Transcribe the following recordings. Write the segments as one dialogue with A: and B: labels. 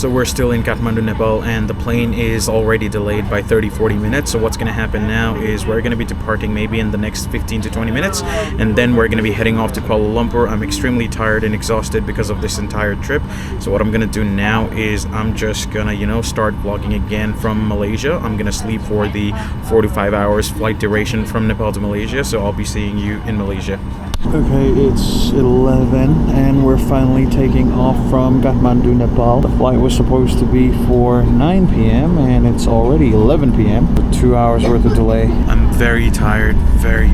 A: So we're still in Kathmandu, Nepal, and the plane is already delayed by 30-40 minutes. So what's going to happen now is we're going to be departing maybe in the next 15 to 20 minutes, and then we're going to be heading off to Kuala Lumpur. I'm extremely tired and exhausted because of this entire trip. So what I'm going to do now is I'm just going to, start vlogging again from Malaysia. I'm going to sleep for the 45 hours flight duration from Nepal to Malaysia. So I'll be seeing you in Malaysia. Okay, it's 11 and we're finally taking off from Kathmandu, Nepal. The flight was supposed to be for 9 p.m. and it's already 11 p.m. 2 hours worth of delay. I'm very tired, very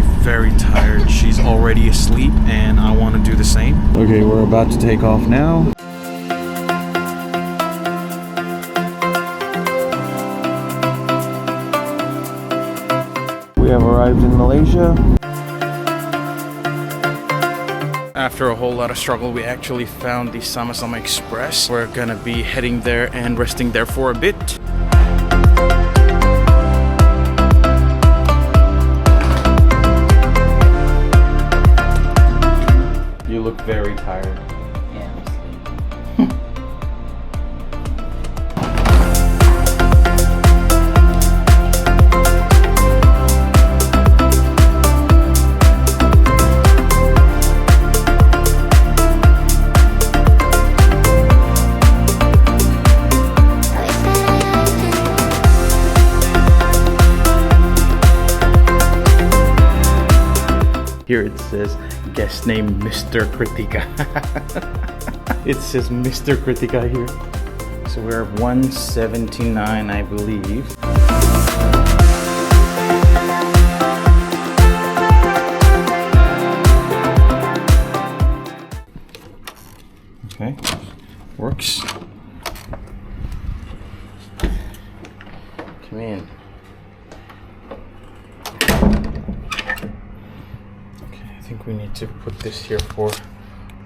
A: tired. She's already asleep and I want to do the same. Okay, we're about to take off now. We have arrived in Malaysia. After a whole lot of struggle, we actually found the Sama-Sama Express. We're gonna be heading there and resting there for a bit. You look very tired.
B: Yeah, I'm asleep.
A: Here it says guest name Mr. Kritika. It says Mr. Kritika here. So we're 179, I believe. Okay, works. Come in. I think we need to put this here for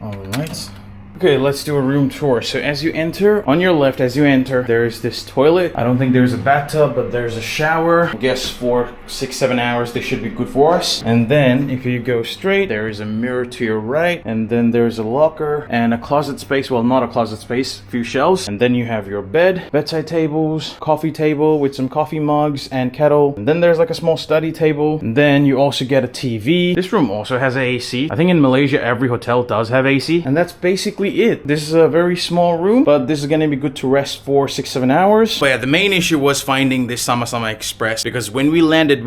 A: all the nights. Okay, let's do a room tour. So as you enter, on your left as you enter, there's this toilet. I don't think there's a bathtub, but there's a shower. I guess for 6-7 hours, they should be good for us. And then if you go straight, there is a mirror to your right. And then there's a locker and a closet space. Well, not a closet space, a few shelves. And then you have your bed, bedside tables, coffee table with some coffee mugs and kettle. And then there's like a small study table. And then you also get a TV. This room also has an AC. I think in Malaysia, every hotel does have AC. And that's basically it. This is a very small room, but this is gonna be good to rest for 6-7 hours. But yeah, the main issue was finding this Sama-Sama Express, because when we landed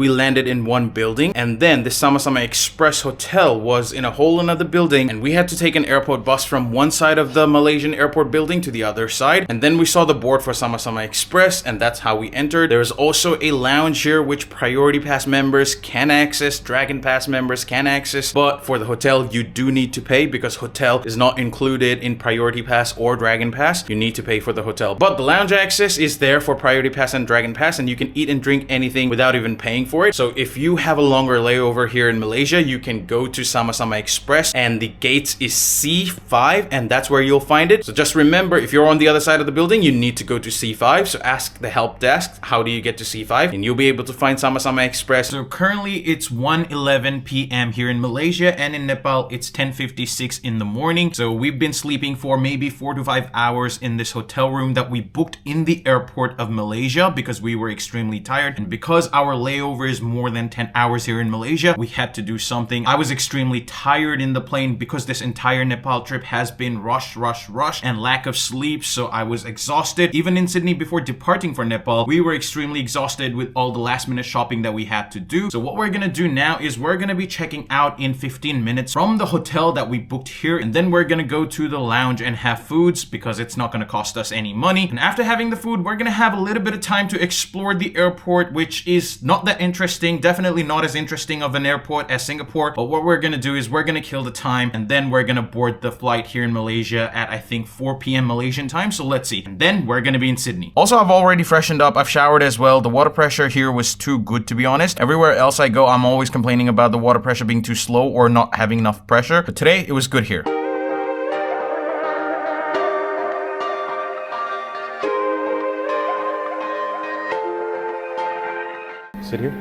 A: in one building, and then the Sama-Sama Express hotel was in a whole another building, and we had to take an airport bus from one side of the Malaysian airport building to the other side. And then we saw the board for Sama-Sama Express, and that's how we entered. There's also a lounge here which Priority Pass members can access, Dragon Pass members can access, but for the hotel you do need to pay, because hotel is not included in Priority Pass or Dragon Pass. You need to pay for the hotel. But the lounge access is there for Priority Pass and Dragon Pass, and you can eat and drink anything without even paying for it. So if you have a longer layover here in Malaysia, you can go to Sama-Sama Express, and the gates is C5, and that's where you'll find it. So just remember, if you're on the other side of the building, you need to go to C5. So ask the help desk, how do you get to C5? And you'll be able to find Sama-Sama Express. So currently it's 1:11 p.m. here in Malaysia, and in Nepal it's 10:56 in the morning. So we've been sleeping for maybe 4 to 5 hours in this hotel room that we booked in the airport of Malaysia because we were extremely tired, and because our layover is more than 10 hours here in Malaysia, we had to do something. I was extremely tired in the plane because this entire Nepal trip has been rush and lack of sleep, so I was exhausted. Even in Sydney before departing for Nepal, we were extremely exhausted with all the last minute shopping that we had to do. So what we're gonna do now is we're gonna be checking out in 15 minutes from the hotel that we booked here, and then we're gonna go to the lounge and have foods because it's not gonna cost us any money. And after having the food, we're gonna have a little bit of time to explore the airport, which is not that interesting, definitely not as interesting of an airport as Singapore. But what we're gonna do is we're gonna kill the time, and then we're gonna board the flight here in Malaysia at I think 4 p.m. Malaysian time. So let's see, and then we're gonna be in Sydney. Also, I've already freshened up, I've showered as well. The water pressure here was too good, to be honest. Everywhere else I go, I'm always complaining about the water pressure being too slow or not having enough pressure, but today it was good here. Sit here.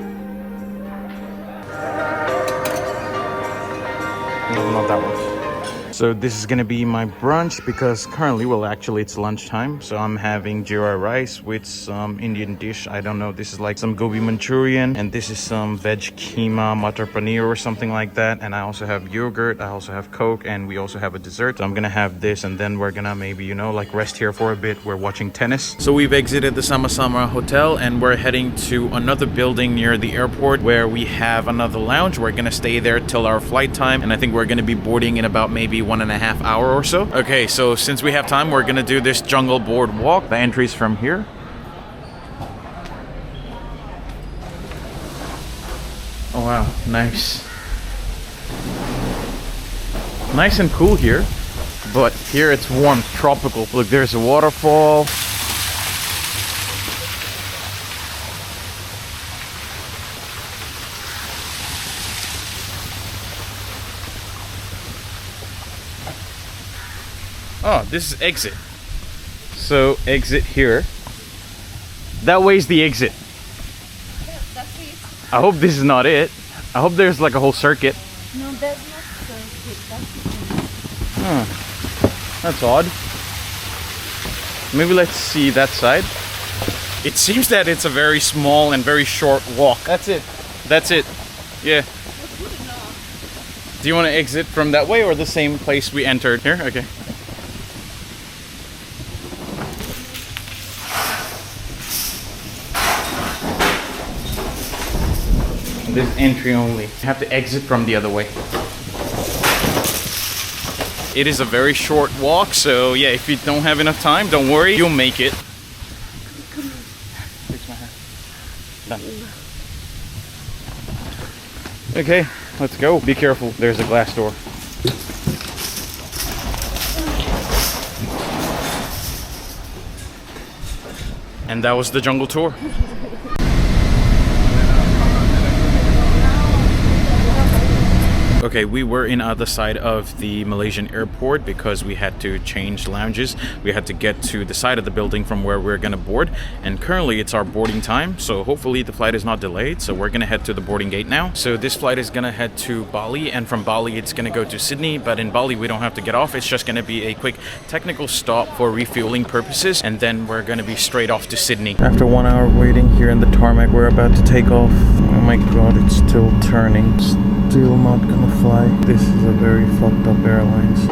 A: No, not that one. So this is gonna be my brunch because currently, well, actually it's lunchtime. So I'm having jeera rice with some Indian dish. I don't know. This is like some gobi Manchurian, and this is some veg keema matar paneer or something like that. And I also have yogurt. I also have Coke, and we also have a dessert. So I'm gonna have this, and then we're gonna maybe, you know, like rest here for a bit. We're watching tennis. So we've exited the Sama Sama hotel, and we're heading to another building near the airport where we have another lounge. We're gonna stay there till our flight time, and I think we're gonna be boarding in about maybe 1.5 hours or so. Okay, so since we have time, we're gonna do this jungle board walk. The entry's from here. Oh wow, nice. Nice and cool here, but here it's warm, tropical. Look, there's a waterfall. Oh, this is exit. So exit here. That way's the exit.
C: Yeah, that's it.
A: I hope this is not it. I hope there's like a whole circuit.
C: No, that's not circuit. That's it.
A: Huh. That's odd. Maybe let's see that side. It seems that it's a very small and very short walk. That's it. That's it. Yeah.
C: That's good enough.
A: Do you want to exit from that way or the same place we entered? Here? Okay. This is entry only. You have to exit from the other way. It is a very short walk, so yeah, if you don't have enough time, don't worry, you'll make it. Fix my hair. Done. Okay, let's go. Be careful, there's a glass door. And that was the jungle tour. Okay, we were in other side of the Malaysian airport because we had to change lounges. We had to get to the side of the building from where we're gonna board. And currently it's our boarding time, so hopefully the flight is not delayed. So we're gonna head to the boarding gate now. So this flight is gonna head to Bali, and from Bali it's gonna go to Sydney. But in Bali we don't have to get off. It's just gonna be a quick technical stop for refueling purposes, and then we're gonna be straight off to Sydney. After 1 hour waiting here in the tarmac, we're about to take off. Oh my god, it's still turning. Still not gonna fly. This is a very fucked up airlines.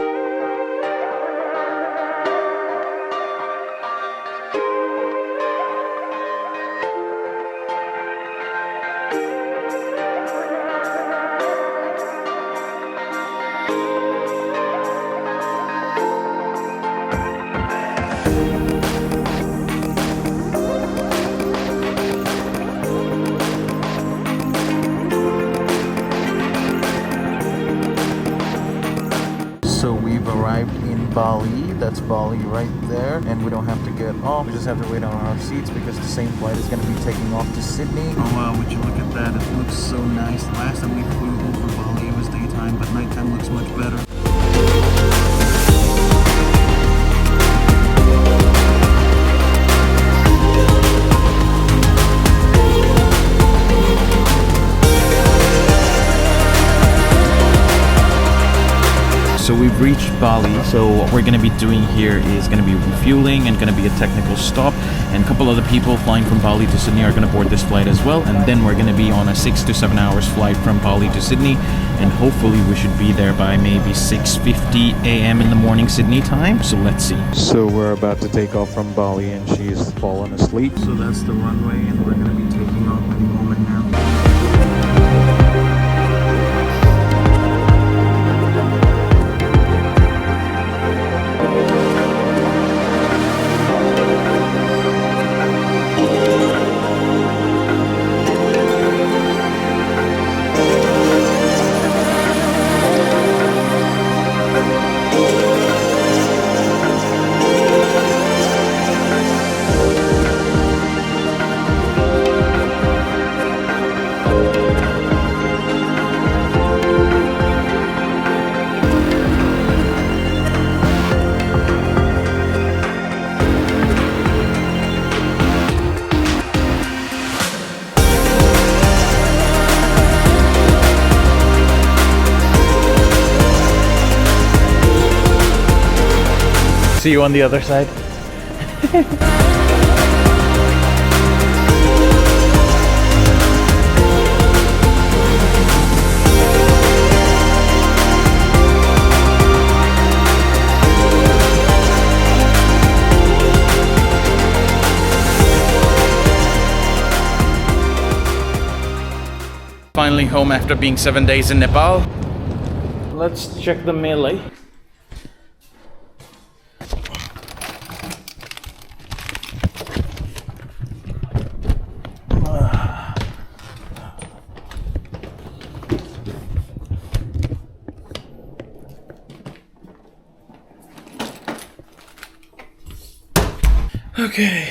A: So we've arrived in Bali. That's Bali right there, and we don't have to get off. We just have to wait on our seats because the same flight is going to be taking off to Sydney. Oh wow, would you look at that? It looks so nice. Last time we flew over Bali, it was daytime, but nighttime looks much better. So we've reached Bali, so what we're going to be doing here is going to be refueling and going to be a technical stop, and a couple other people flying from Bali to Sydney are going to board this flight as well, and then we're going to be on a 6 to 7 hours flight from Bali to Sydney, and hopefully we should be there by maybe 6:50 a.m. in the morning Sydney time, so let's see. So we're about to take off from Bali and she's fallen asleep. So that's the runway and we're going to be taking off any moment now. See you on the other side. Finally home after being 7 days in Nepal. Let's check the mail. Okay.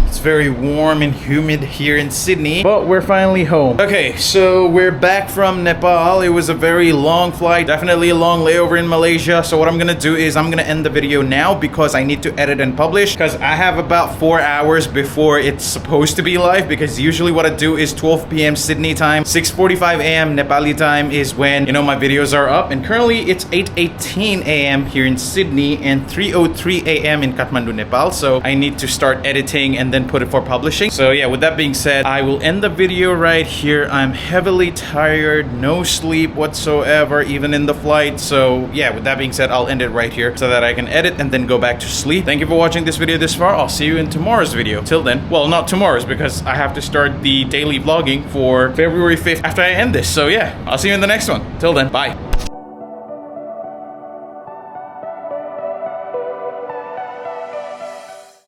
A: It's very warm and humid here in Sydney, but we're finally home. Okay, so we're back from Nepal. It was a very long flight, definitely a long layover in Malaysia. So what I'm gonna do is I'm gonna end the video now because I need to edit and publish, because I have about 4 hours before it's supposed to be live, because usually what I do is 12 p.m. Sydney time, 6:45 a.m. Nepali time is when, you know, my videos are up. And currently it's 8:18 a.m. here in Sydney and 3:03 a.m. in Kathmandu, Nepal. So I need to start editing and then put it for publishing. So yeah, with that being said, I will end the video right here. I'm heavily tired, no sleep whatsoever, even in the flight. So yeah, with that being said, I'll end it right here so that I can edit and then go back to sleep. Thank you for watching this video this far. I'll see you in tomorrow's video. Till then, well, not tomorrow's, because I have to start the daily vlogging for February 5th after I end this. So yeah, I'll see you in the next one. Till then, bye.